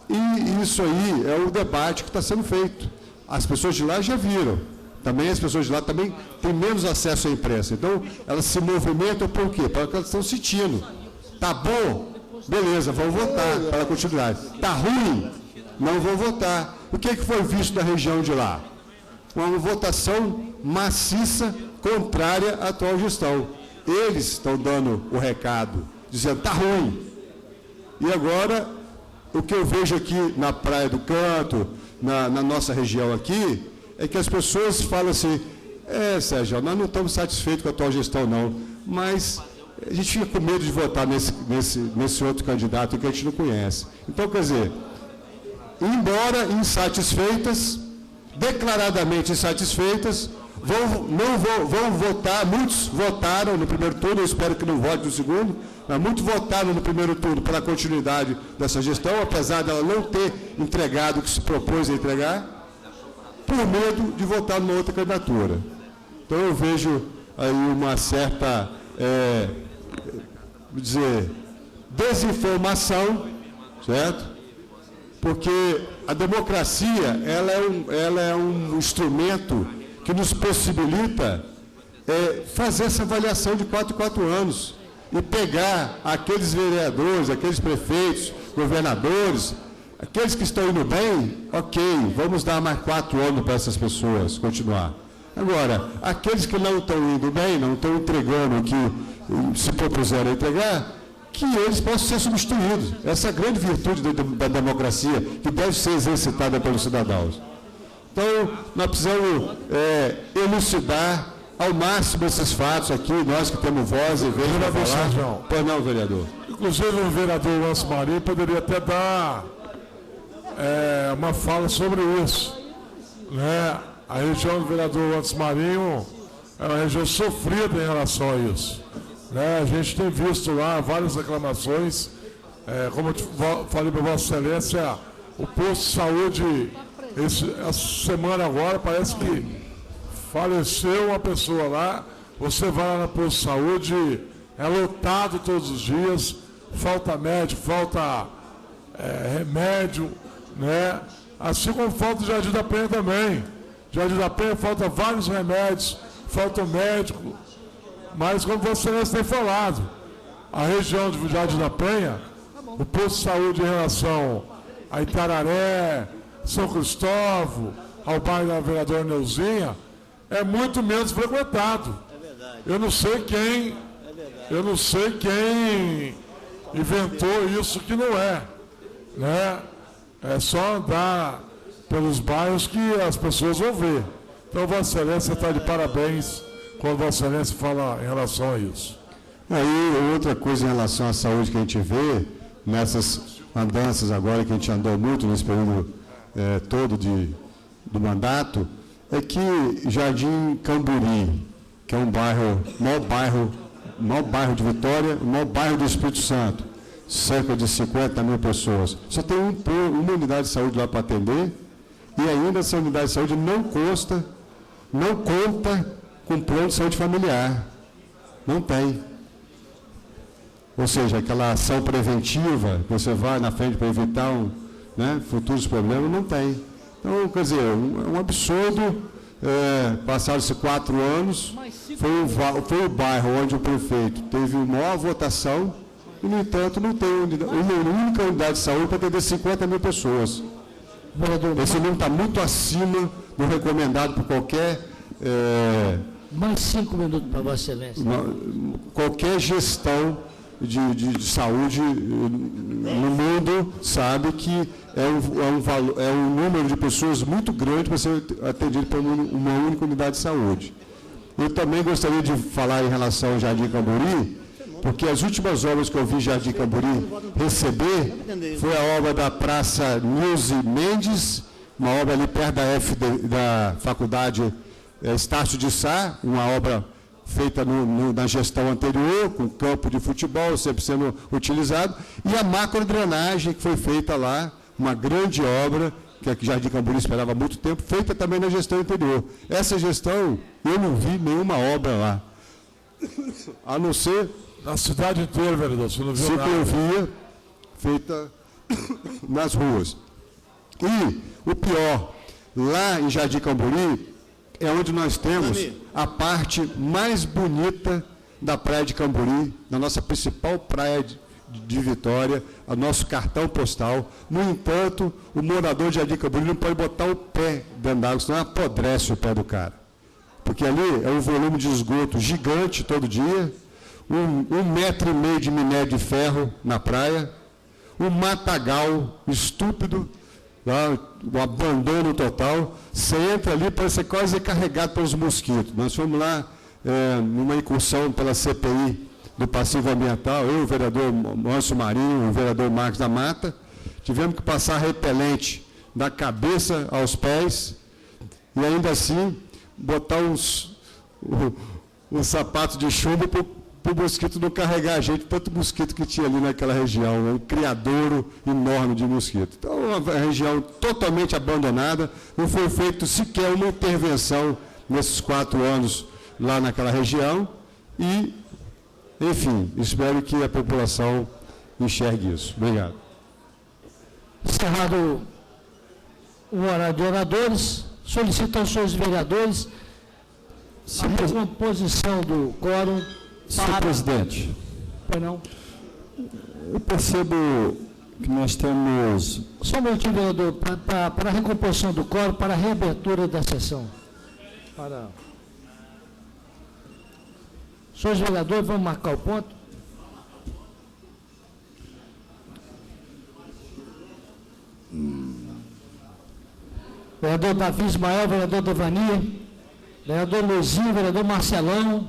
E isso aí é o debate que está sendo feito. As pessoas de lá já viram. Também as pessoas de lá também têm menos acesso à imprensa. Então, elas se movimentam por quê? Porque elas estão sentindo. Está bom? Beleza, vão votar para a continuidade. Está ruim? Não vão votar. O que foi visto da região de lá? Uma votação maciça contrária à atual gestão. Eles estão dando o recado, dizendo está ruim. E agora, o que eu vejo aqui na Praia do Canto, na nossa região aqui, é que as pessoas falam assim, Sérgio, nós não estamos satisfeitos com a atual gestão, não, mas a gente fica com medo de votar nesse outro candidato que a gente não conhece. Então, quer dizer, embora insatisfeitas, declaradamente insatisfeitas, vão votar, muitos votaram no primeiro turno, eu espero que não vote no segundo, mas muitos votaram no primeiro turno pela continuidade dessa gestão, apesar dela não ter entregado o que se propôs a entregar, por medo de votar numa outra candidatura. Então eu vejo aí uma certa, desinformação, certo? Porque a democracia, ela é um instrumento que nos possibilita fazer essa avaliação de 4 em 4 anos e pegar aqueles vereadores, aqueles prefeitos, governadores, aqueles que estão indo bem, ok, vamos dar mais 4 anos para essas pessoas continuar. Agora, aqueles que não estão indo bem, não estão entregando o que se propuseram a entregar, que eles possam ser substituídos. Essa é a grande virtude da democracia, que deve ser exercitada pelos cidadãos. Então, nós precisamos elucidar ao máximo esses fatos aqui, nós que temos voz e vez para falar. Pois não, vereador. Inclusive, o vereador Lance Marinho poderia até dar uma fala sobre isso. Né? A região do vereador Lance Marinho é uma região sofrida em relação a isso. Né? A gente tem visto lá várias reclamações, como eu falei para Vossa Excelência, o posto de saúde, essa semana agora, parece que faleceu uma pessoa lá, você vai lá no posto de saúde, é lotado todos os dias, falta médico, falta remédio, né? Assim como falta o Jardim da Penha também. Jardim da Penha falta vários remédios, falta médico, mas como Vossa Excelência tem falado, a região de Jardim da Penha, o posto de saúde em relação a Itararé, São Cristóvão, ao bairro da vereadora Neuzinha, é muito menos frequentado. Eu não sei quem inventou isso que não é, né? É só andar pelos bairros que as pessoas vão ver. Então, Vossa Excelência está de parabéns quando Vossa Excelência fala em relação a isso. Aí, outra coisa em relação à saúde que a gente vê, nessas andanças agora, que a gente andou muito nesse período todo do mandato, é que Jardim Camburi, que é um bairro, maior bairro de Vitória, o maior bairro do Espírito Santo, cerca de 50 mil pessoas, só tem uma unidade de saúde lá para atender, e ainda essa unidade de saúde não conta com plano de saúde familiar. Não tem. Ou seja, aquela ação preventiva, que você vai na frente para evitar futuros problemas, não tem. Então, quer dizer, é um absurdo. Passaram-se 4 anos, foi o bairro onde o prefeito teve maior votação, e, no entanto, não tem uma única unidade de saúde para atender 50 mil pessoas. Esse número está muito acima do recomendado por qualquer... Mais 5 minutos para Vossa Excelência. Qualquer gestão de saúde no mundo sabe que é um número de pessoas muito grande para ser atendido por uma única unidade de saúde. Eu também gostaria de falar em relação ao Jardim Camburi, porque as últimas obras que eu vi Jardim Camburi receber foi a obra da Praça Nilce Mendes, uma obra ali perto da Faculdade Estácio de Sá, uma obra feita na gestão anterior, com campo de futebol sempre sendo utilizado, e a macrodrenagem que foi feita lá, uma grande obra, que a Jardim Camburi esperava há muito tempo, feita também na gestão anterior. Essa gestão, eu não vi nenhuma obra lá, a não ser... Na cidade inteira, vereador, você não viu nada. Ciclovia feita nas ruas. E o pior, lá em Jardim Camburi, é onde nós temos a parte mais bonita da praia de Camburi, da nossa principal praia de Vitória, o nosso cartão postal. No entanto, o morador de Jardim Camburi não pode botar o pé dentro d'água, senão apodrece o pé do cara. Porque ali é um volume de esgoto gigante todo dia, 1,5 metro de minério de ferro na praia, um matagal estúpido, o abandono total. Você entra ali, parece ser quase carregado pelos mosquitos. Nós fomos lá numa incursão pela CPI do passivo ambiental, eu, o vereador Márcio Marinho, o vereador Marcos da Mata, tivemos que passar repelente da cabeça aos pés e ainda assim botar uns sapatos de chumbo para o mosquito não carregar a gente, tanto mosquito que tinha ali naquela região, um criadouro enorme de mosquito. Então, uma região totalmente abandonada, não foi feito sequer uma intervenção nesses 4 anos lá naquela região e, enfim, espero que a população enxergue isso. Obrigado. Encerrado o horário de oradores, solicito aos senhores vereadores a recomposição do quórum. Senhor presidente, eu percebo que nós temos... Só um minutinho, vereador, para a recomposição do quórum, para a reabertura da sessão. Senhores vereadores, vamos marcar o ponto. Vereador Davi Ismael, vereador Devania, vereador Luizinho, vereador Marcelão,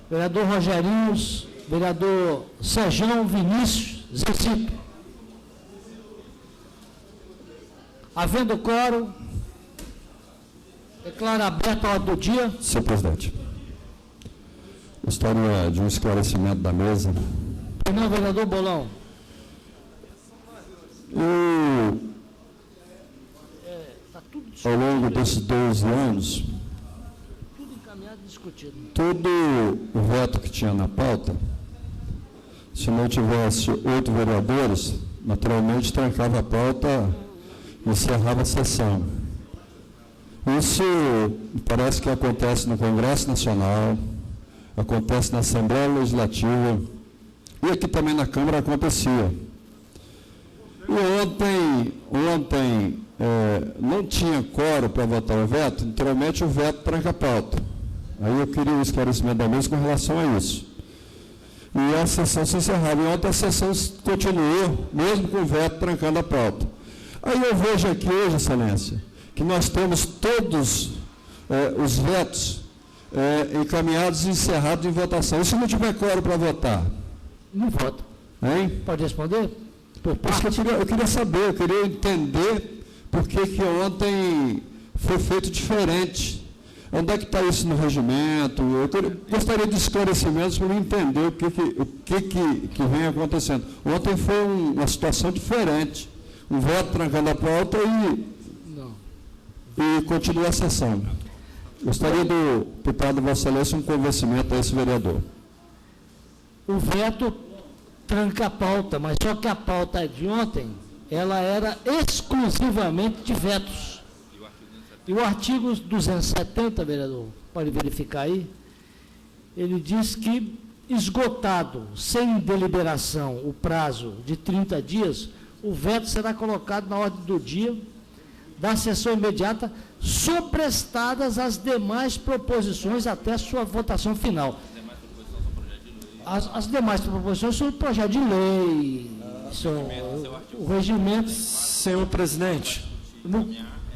vereador Rogerinhos, vereador Sérgio Vinícius, Zecito. Havendo quórum, declaro aberta a ordem do dia. Senhor presidente, gostaria de um esclarecimento da mesa. Não, vereador Bolão. Ao longo desses 12 anos, todo o veto que tinha na pauta, se não tivesse 8 vereadores, naturalmente trancava a pauta e encerrava a sessão. Isso parece que acontece no Congresso Nacional, acontece na Assembleia Legislativa e aqui também na Câmara acontecia. E ontem não tinha quórum para votar o veto, naturalmente o veto tranca a pauta. Aí eu queria um esclarecimento da mesa com relação a isso. E a sessão se encerrava. E ontem a sessão continuou, mesmo com o veto trancando a pauta. Aí eu vejo aqui hoje, Excelência, que nós temos todos os vetos encaminhados e encerrados em votação. E se não tiver quórum para votar? Não voto. Hein? Pode responder? Por Isso que eu queria saber, eu queria entender por que que ontem foi feito diferente. Onde é que está isso no regimento? Gostaria de esclarecimentos para eu entender o que vem acontecendo. Ontem foi uma situação diferente. Um voto trancando a pauta e continua a sessão. Gostaria do deputado Vossa Excelência um convencimento a esse vereador. O veto tranca a pauta, mas só que a pauta de ontem, ela era exclusivamente de vetos. E o artigo 270, vereador, pode verificar aí, ele diz que, esgotado, sem deliberação, o prazo de 30 dias, o veto será colocado na ordem do dia da sessão imediata, sobrestadas as demais proposições até sua votação final. As demais proposições são o projeto de lei, o regimento. Senhor presidente.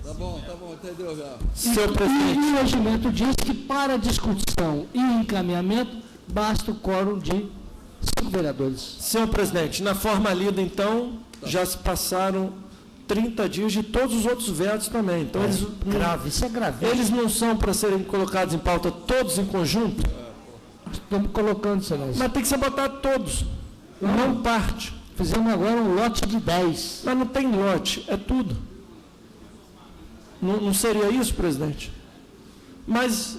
Tá bom, entendeu já. Senhor presidente. E o regimento diz que para discussão e encaminhamento basta o quórum de 5 vereadores. Senhor presidente, na forma lida, então, já se passaram 30 dias de todos os outros vetos também. Então, Isso é grave. Eles não são para serem colocados em pauta todos em conjunto? Estamos colocando, excelência. Mas tem que ser botado todos, não parte. Fizemos agora um lote de 10. Mas não tem lote, é tudo. Não seria isso, presidente? Mas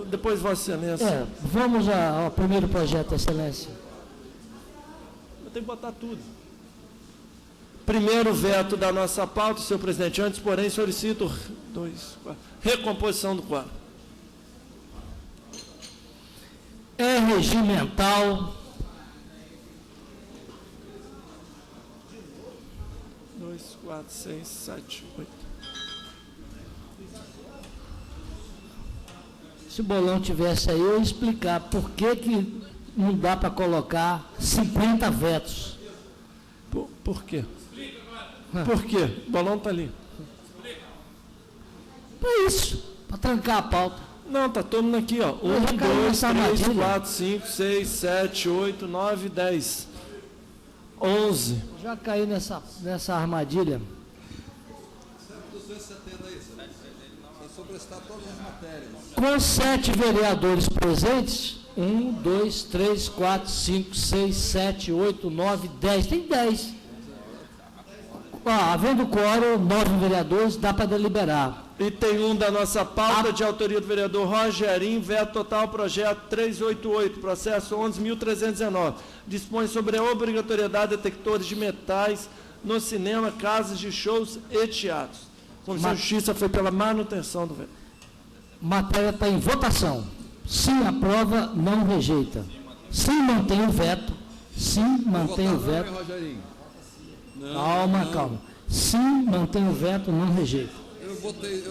depois Vossa Excelência. Vamos ao primeiro projeto, excelência. Eu tenho que botar tudo. Primeiro veto da nossa pauta, senhor presidente. Antes, porém, solicito recomposição do quadro. É regimental. 2, 4, 6, 7, 8. Se o Bolão tivesse aí, eu ia explicar por que não dá para colocar 50 vetos. Por quê? Por quê? O Bolão está ali. Para isso, para trancar a pauta. Não, está todo mundo aqui, ó. 1, 2, 3, 4, 5, 6, 7, 8, 9, 10. 11. Já caí nessa armadilha. 270 aí, para sobrestar todas as matérias. Com 7 vereadores presentes, 1, 2, 3, 4, 5, 6, 7, 8, 9, 10. Tem 10. Havendo quórum, 9 vereadores, dá para deliberar. E tem um da nossa pauta, de autoria do vereador Rogerinho, veto total, projeto 388, processo 11.319. Dispõe sobre a obrigatoriedade de detectores de metais no cinema, casas de shows e teatros. Comissão de Justiça foi pela manutenção do veto. Matéria está em votação. Sim, aprova, não rejeita. Sim, mantém o veto. Sim, mantém o veto. Calma. Sim, mantém o veto, não rejeita.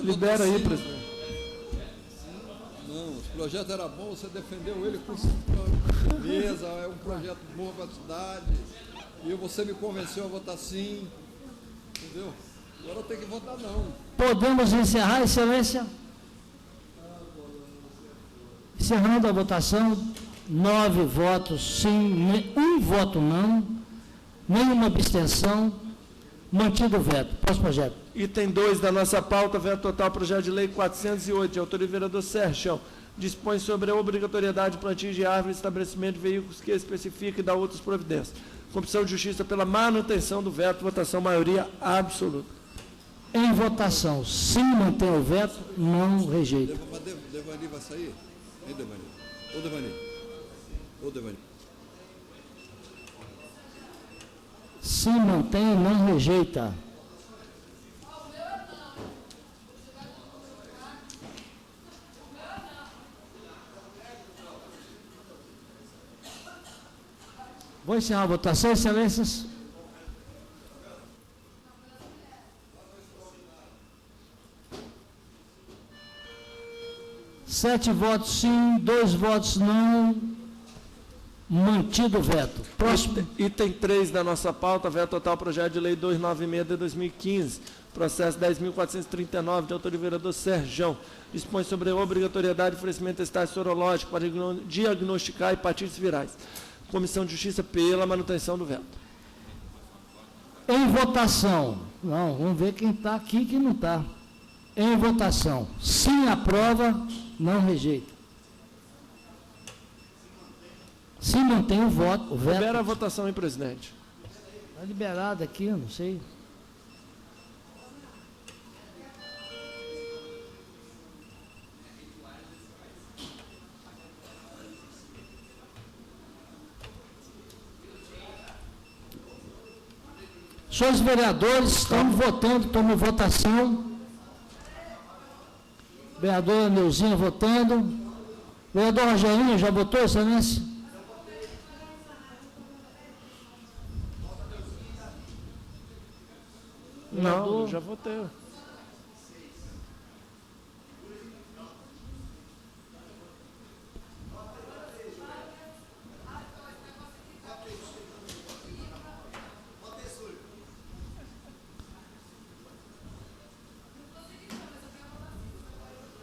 Libera aí, presidente. Não, o projeto era bom, você defendeu ele com beleza, é um projeto bom para a cidade. E você me convenceu a votar sim. Entendeu? Agora eu tenho que votar não. Podemos encerrar, excelência? Encerrando a votação, 9 votos sim, 1 voto não, nenhuma abstenção, mantido o veto. Próximo projeto. Item 2 da nossa pauta, veto total, projeto de lei 408, de autoria do vereador Sérgio. Dispõe sobre a obrigatoriedade de plantio de árvores, estabelecimento de veículos que especifica e dá outras providências. Comissão de Justiça pela manutenção do veto, votação maioria absoluta. Em votação, sim, mantém o veto, não rejeita. Devani vai sair? Hein, Devani? Ô, Devani. Sim, mantém, não rejeita. Vou encerrar a votação, excelências. Sete votos sim, 2 votos não, mantido o veto. Próximo. Item 3 da nossa pauta, veto total, projeto de lei 296 de 2015. Processo 10.439, de autoria do vereador Serjão, dispõe sobre a obrigatoriedade de oferecimento de testagem sorológico para diagnosticar hepatites virais. Comissão de Justiça pela manutenção do veto. Em votação. Não, vamos ver quem está aqui e quem não está. Em votação. Sim, aprova, não rejeita. Se mantém o voto, o veto. Libera a votação, hein, presidente? Está liberado aqui, eu não sei. Senhores vereadores, estamos votando, tomam votação. Vereadora Neuzinha votando. Vereador Rogerinho, já votou, excelência? Não, já votei.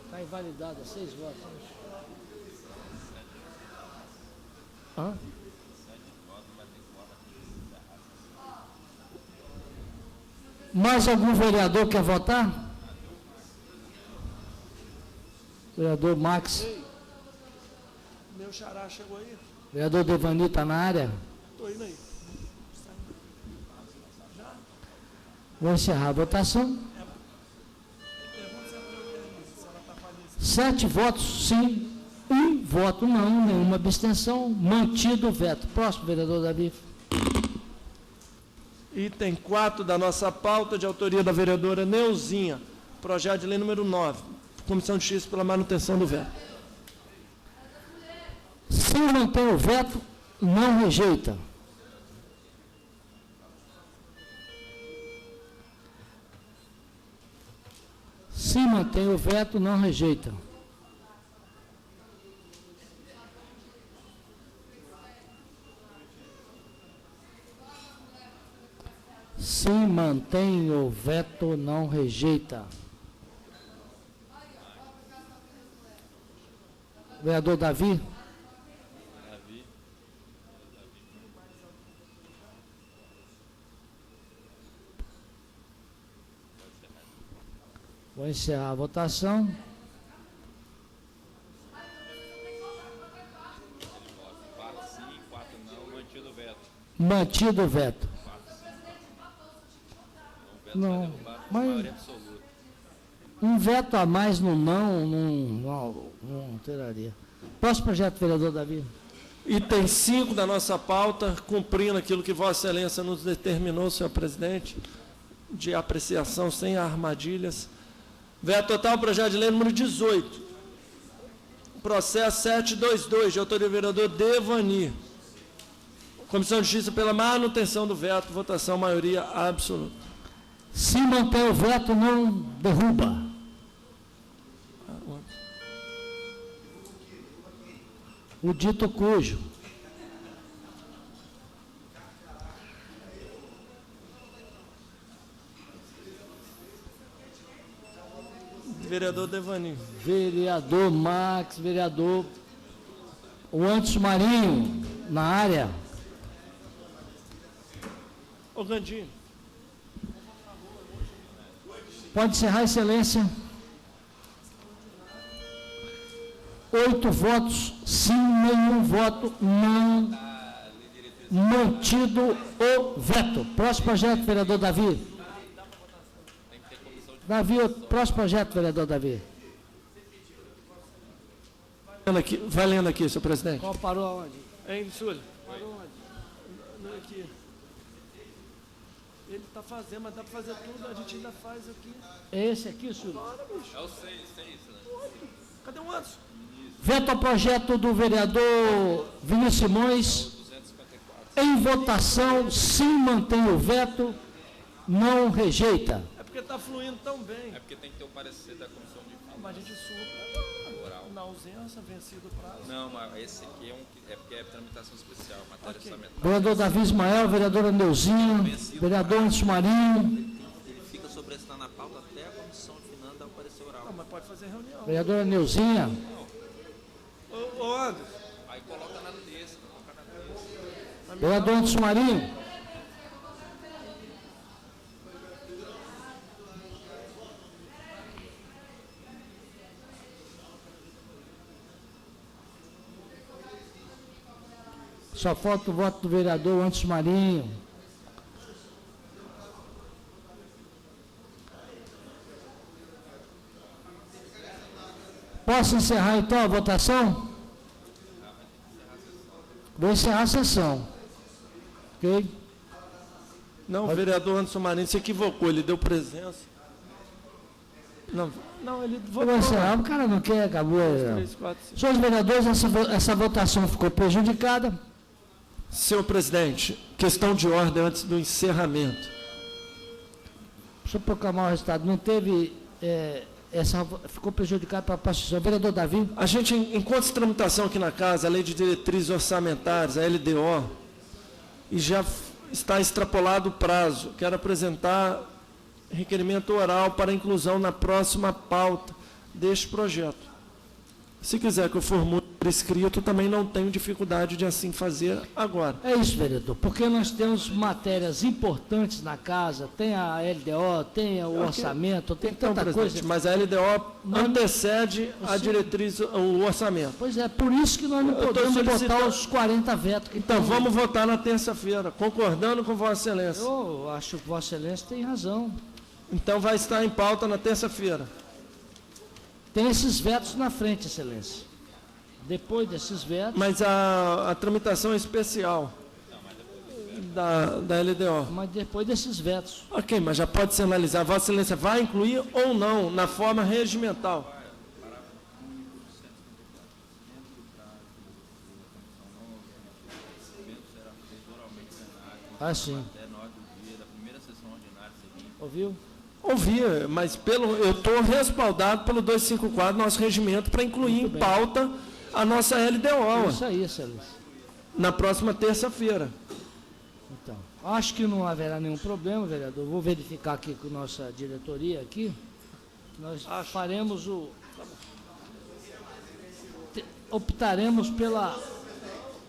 Está invalidada, 6 votos. Hã? Mais algum vereador quer votar? Vereador Max. Ei, meu xará chegou aí? Vereador Devani está na área? Estou indo aí. Vou encerrar a votação. 7 votos sim, 1 voto não, nenhuma abstenção, mantido o veto. Próximo, vereador Davi. Item 4 da nossa pauta, de autoria da vereadora Neuzinha, projeto de lei número 9, Comissão de Justiça pela manutenção do veto. Se mantém o veto, não rejeita. Se mantém o veto, não rejeita. Se mantém o veto, não rejeita. Vereador Davi? Vou encerrar a votação. Mantido o veto. Não, mas um veto a mais no não alteraria. Próximo projeto, vereador Davi. Item 5 da nossa pauta, cumprindo aquilo que Vossa Excelência nos determinou, senhor presidente, de apreciação sem armadilhas. Veto total, projeto de lei número 18. Processo 722, de autoria do vereador Devani. Comissão de Justiça pela manutenção do veto, votação maioria absoluta. Se mantém o veto, não derruba. O dito cujo. Vereador Devani. Vereador Max, vereador o Anderson Marinho, na área. Ô, Gandinho. Pode encerrar, excelência. 8 votos, sim, nenhum voto, não. Mantido o veto. Próximo projeto, vereador Davi. Davi, próximo projeto, vereador Davi. Vai lendo aqui, senhor presidente. Qual parou aonde? Hein, Súlio? Parou onde? Aqui. Ele está fazendo, mas dá para fazer tudo, a gente ainda faz aqui. É esse aqui, Súlio? Bora, bicho. É o 6, né? Cadê o Anderson? Veto ao projeto do vereador Vinícius Simões. Em votação, sim, mantém o veto, não rejeita. É porque está fluindo tão bem. É porque tem que ter o parecer da comissão de... Mas a gente supra na ausência, vencido o prazo. Não, mas esse aqui é porque é tramitação especial, matéria orçamentária. Vereador Davi Ismael, vereadora Neuzinha, vereador Anderson Marinho. Ele fica sobre preço está na pauta até a comissão de finanças dar o parecer oral. Não, mas pode fazer reunião. Vereadora Neuzinha. Ô Anderson. Aí coloca na terça. Vereador Anderson Marinho. Só falta o voto do vereador Anderson Marinho. Posso encerrar então a votação? Vou encerrar a sessão. Ok? Não, o vereador Anderson Marinho se equivocou, ele deu presença. Não, ele votou. Vou encerrar, o cara não quer, acabou. 3, 4, 5. Senhores vereadores, essa votação ficou prejudicada. Senhor presidente, questão de ordem antes do encerramento. Deixa eu proclamar o resultado. Não teve... ficou prejudicado para a participação. Vereador Davi. A gente, enquanto essa tramitação aqui na casa, a Lei de Diretrizes Orçamentárias, a LDO, e já está extrapolado o prazo. Quero apresentar requerimento oral para inclusão na próxima pauta deste projeto. Se quiser que eu formule por escrito, também não tenho dificuldade de assim fazer agora. É isso, vereador, porque nós temos matérias importantes na casa, tem a LDO, tem o orçamento, tem tanta coisa. Mas a LDO antecede a diretriz, o orçamento. Pois é, por isso que nós não podemos botar os 40 vetos. Então, vamos votar na terça-feira, concordando com Vossa Excelência. Eu acho que Vossa Excelência tem razão. Então, vai estar em pauta na terça-feira. Tem esses vetos na frente, Excelência. Depois desses vetos... Mas a tramitação é especial da LDO. Mas depois desses vetos. Ok, mas já pode ser analisado. Vossa Excelência vai incluir ou não na forma regimental? Ah, sim. Ouviu? Ouvi, mas eu estou respaldado pelo 254, nosso regimento, para incluir em pauta a nossa LDO. Isso aí, Excelência. Na próxima terça-feira. Então, acho que não haverá nenhum problema, vereador. Vou verificar aqui com a nossa diretoria aqui. Nós faremos optaremos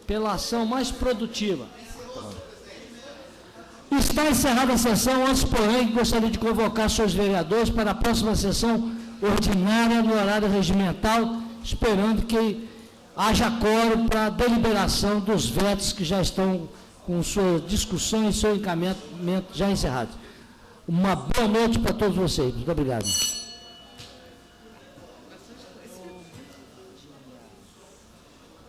pela ação mais produtiva. Está encerrada a sessão. Antes, porém, gostaria de convocar seus vereadores para a próxima sessão ordinária no horário regimental, esperando que haja quórum para a deliberação dos vetos que já estão com sua discussão e seu encaminhamento já encerrados. Uma boa noite para todos vocês. Muito obrigado.